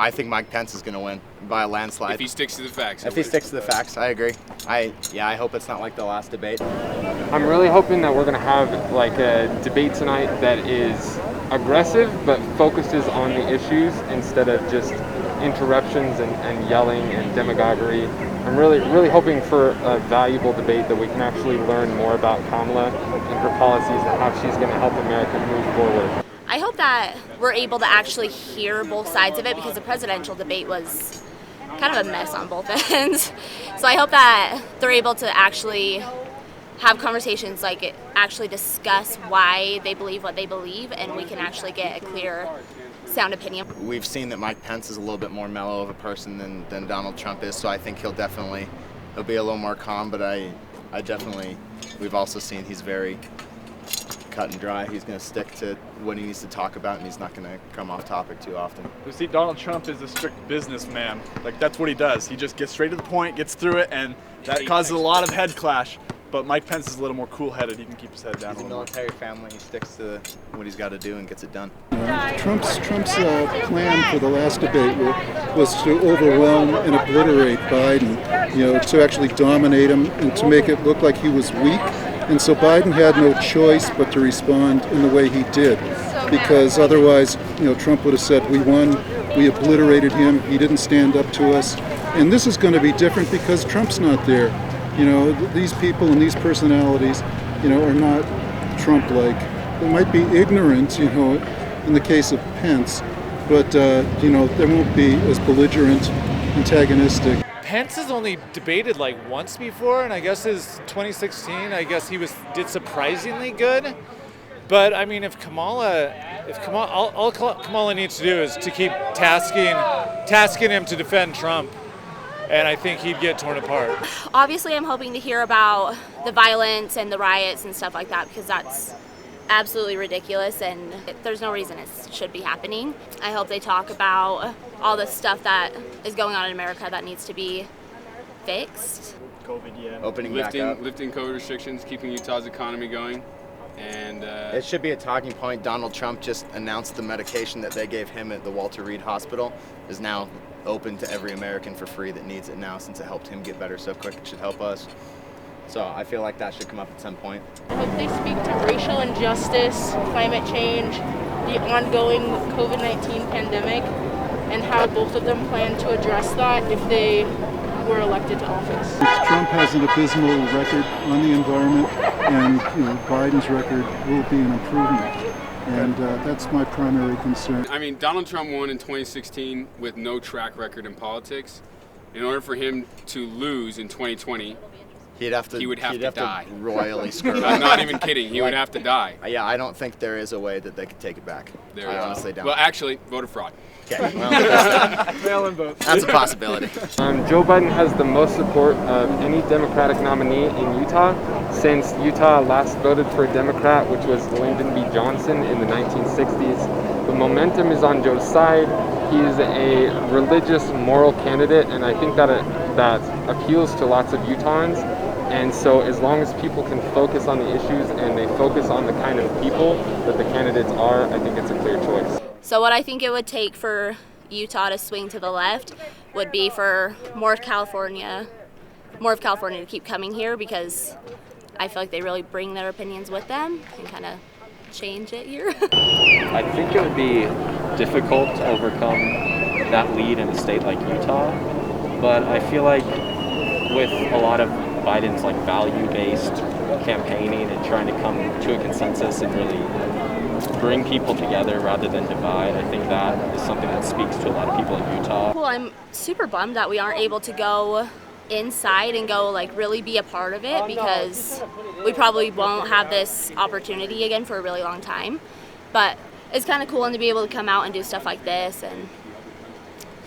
I think Mike Pence is going to win by a landslide. If he sticks to the facts. If he sticks to the facts, I agree. I hope it's not like the last debate. I'm really hoping that we're going to have like a debate tonight that is aggressive but focuses on the issues instead of just interruptions and yelling and demagoguery. I'm really hoping for a valuable debate that we can actually learn more about Kamala and her policies and how she's going to help America move forward. I hope that we're able to actually hear both sides of it, because the presidential debate was kind of a mess on both ends. So I hope that they're able to actually have conversations, like actually discuss why they believe what they believe, and we can actually get a clear, sound opinion. We've seen that Mike Pence is a little bit more mellow of a person than Donald Trump is, so I think he'll be a little more calm, but we've also seen he's very cut and dry. He's going to stick to what he needs to talk about, and he's not going to come off topic too often. You see, Donald Trump is a strict businessman. Like, that's what he does. He just gets straight to the point, gets through it, and that causes a lot of head clash. But Mike Pence is a little more cool-headed. He can keep his head down. He's a military family. He sticks to what he's got to do and gets it done. Trump's plan for the last debate was to overwhelm and obliterate Biden, to actually dominate him and to make it look like he was weak. And so Biden had no choice but to respond in the way he did, because otherwise, Trump would have said, we won, we obliterated him, he didn't stand up to us. And this is going to be different because Trump's not there. These people and these personalities, are not Trump-like. They might be ignorant, in the case of Pence, but, they won't be as belligerent, antagonistic. Pence has only debated like once before, and I guess his 2016, I guess he did surprisingly good. But I mean, if Kamala, all Kamala needs to do is to keep tasking him to defend Trump, and I think he'd get torn apart. Obviously, I'm hoping to hear about the violence and the riots and stuff like that, because that's absolutely ridiculous and there's no reason it should be happening. I hope they talk about all the stuff that is going on in America that needs to be fixed. COVID, Opening back up. Lifting COVID restrictions, keeping Utah's economy going. And it should be a talking point. Donald Trump just announced the medication that they gave him at the Walter Reed Hospital is now open to every American for free that needs it now, since it helped him get better so quick. It should help us. So I feel like that should come up at some point. I hope they speak to racial injustice, climate change, the ongoing COVID-19 pandemic, and how both of them plan to address that if they were elected to office. Trump has an abysmal record on the environment, and Biden's record will be an improvement. And that's my primary concern. I mean, Donald Trump won in 2016 with no track record in politics. In order for him to lose in 2020, he would have to die. Royally screw up. I'm not even kidding. He would have to die. Yeah, I don't think there is a way that they could take it back. I honestly don't. Well, actually, voter fraud. Okay, well, Mail-in vote. that's a possibility. Joe Biden has the most support of any Democratic nominee in Utah since Utah last voted for a Democrat, which was Lyndon B. Johnson in the 1960s. The momentum is on Joe's side. He's a religious, moral candidate, and I think that appeals to lots of Utahns. And so as long as people can focus on the issues and they focus on the kind of people that the candidates are, I think it's a clear choice. So what I think it would take for Utah to swing to the left would be for more of California to keep coming here, because I feel like they really bring their opinions with them and kind of change it here. I think it would be difficult to overcome that lead in a state like Utah, but I feel like with a lot of Biden's value-based campaigning and trying to come to a consensus and really bring people together rather than divide, I think that is something that speaks to a lot of people in Utah. Well, I'm super bummed that we aren't able to go inside and go really be a part of it, because we probably won't have this opportunity again for a really long time. But it's kind of cool to be able to come out and do stuff like this and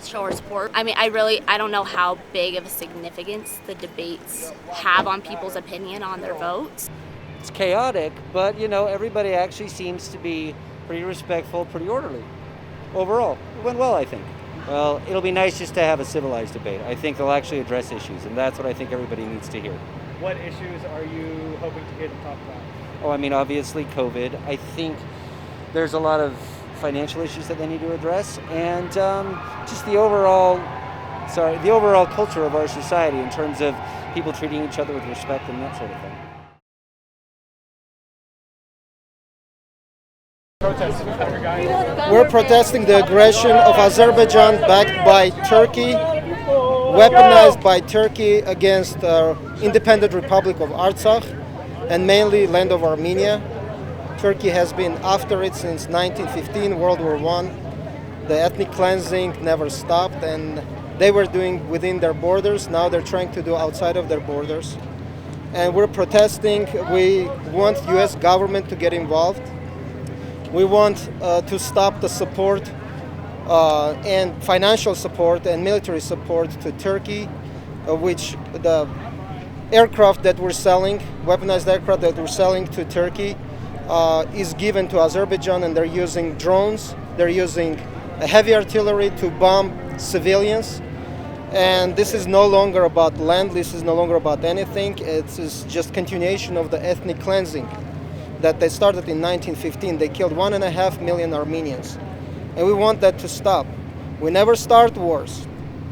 show our support. I mean, I don't know how big of a significance the debates have on people's opinion on their votes. It's chaotic, but everybody actually seems to be pretty respectful, pretty orderly. Overall, it went well, I think. Well, it'll be nice just to have a civilized debate. I think they'll actually address issues, and that's what I think everybody needs to hear. What issues are you hoping to hear them talk about? Oh, I mean, obviously COVID. I think there's a lot of financial issues that they need to address, and just the overall culture of our society in terms of people treating each other with respect and that sort of thing. We're protesting the aggression of Azerbaijan backed by Turkey, weaponized by Turkey against independent Republic of Artsakh and mainly land of Armenia. Turkey has been after it since 1915, World War I. The ethnic cleansing never stopped, and they were doing within their borders. Now they're trying to do outside of their borders. And we're protesting. We want U.S. government to get involved. We want to stop the support and financial support and military support to Turkey, which the aircraft that we're selling, weaponized aircraft that we're selling to Turkey, is given to Azerbaijan, and they're using drones, they're using heavy artillery to bomb civilians. And this is no longer about land, this is no longer about anything, it's just continuation of the ethnic cleansing that they started in 1915. They killed 1.5 million Armenians. And we want that to stop. We never start wars.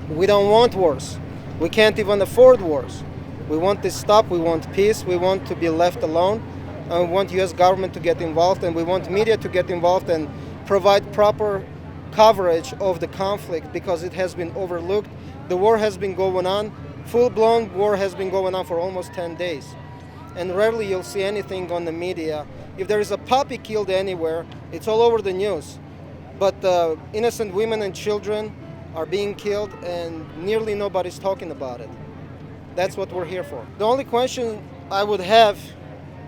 We don't want wars. We can't even afford wars. We want this stop, we want peace, we want to be left alone, and we want US government to get involved, and we want media to get involved and provide proper coverage of the conflict because it has been overlooked. The war has been going on, full-blown war has been going on for almost 10 days. And rarely you'll see anything on the media. If there is a puppy killed anywhere, it's all over the news. But innocent women and children are being killed and nearly nobody's talking about it. That's what we're here for. The only question I would have,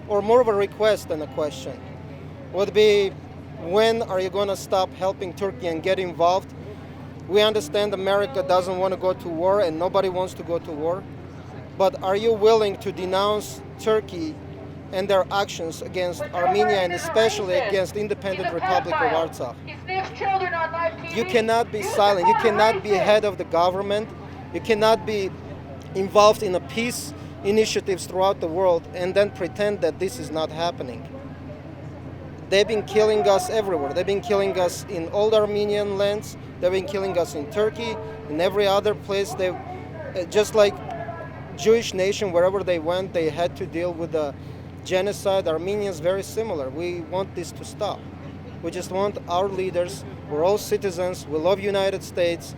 or more of a request than a question, would be when are you going to stop helping Turkey and get involved? We understand America doesn't want to go to war and nobody wants to go to war. But are you willing to denounce Turkey and their actions against Armenia and especially against independent Republic of Artsakh? You cannot be silent. You cannot be head of the government. You cannot be involved in a peace initiatives throughout the world and then pretend that this is not happening. They've been killing us everywhere. They've been killing us in old Armenian lands. They've been killing us in Turkey, in every other place. They, just like Jewish nation, wherever they went, they had to deal with the genocide. Armenians, very similar. We want this to stop. We just want our leaders, we're all citizens, we love United States,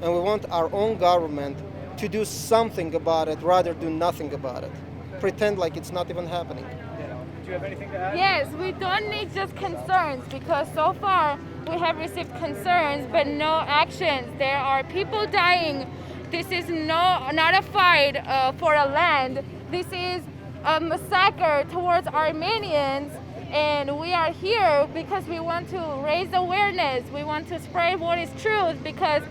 and we want our own government to do something about it, rather do nothing about it. Pretend like it's not even happening. Do you have anything to add? Yes, we don't need just concerns because so far we have received concerns but no actions. There are people dying. This is not a fight for a land. This is a massacre towards Armenians, and we are here because we want to raise awareness. We want to spread what is truth because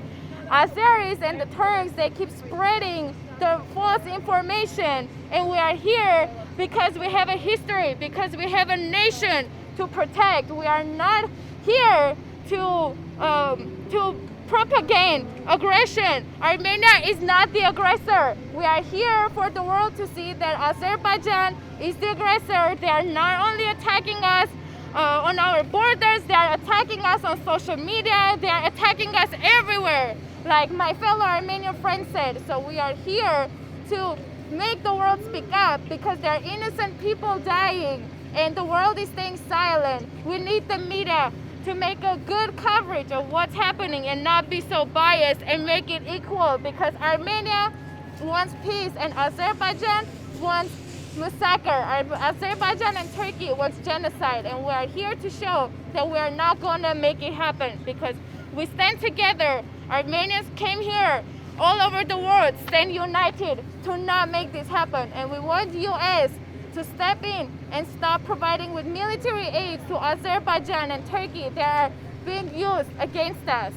Azeris and the Turks, they keep spreading the false information, and we are here because we have a history, because we have a nation to protect. We are not here to propagate aggression. Armenia is not the aggressor. We are here for the world to see that Azerbaijan is the aggressor. They are not only attacking us on our borders, they are attacking us on social media, they are attacking us everywhere, like my fellow Armenian friend said. So we are here to make the world speak up because there are innocent people dying and the world is staying silent. We need the media to make a good coverage of what's happening and not be so biased and make it equal because Armenia wants peace and Azerbaijan wants massacre. Azerbaijan and Turkey wants genocide, and we are here to show that we are not going to make it happen because we stand together. Armenians came here all over the world, stand united to not make this happen, and we want the US to step in and stop providing with military aid to Azerbaijan and Turkey that are being used against us.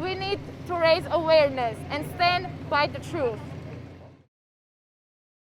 We need to raise awareness and stand by the truth.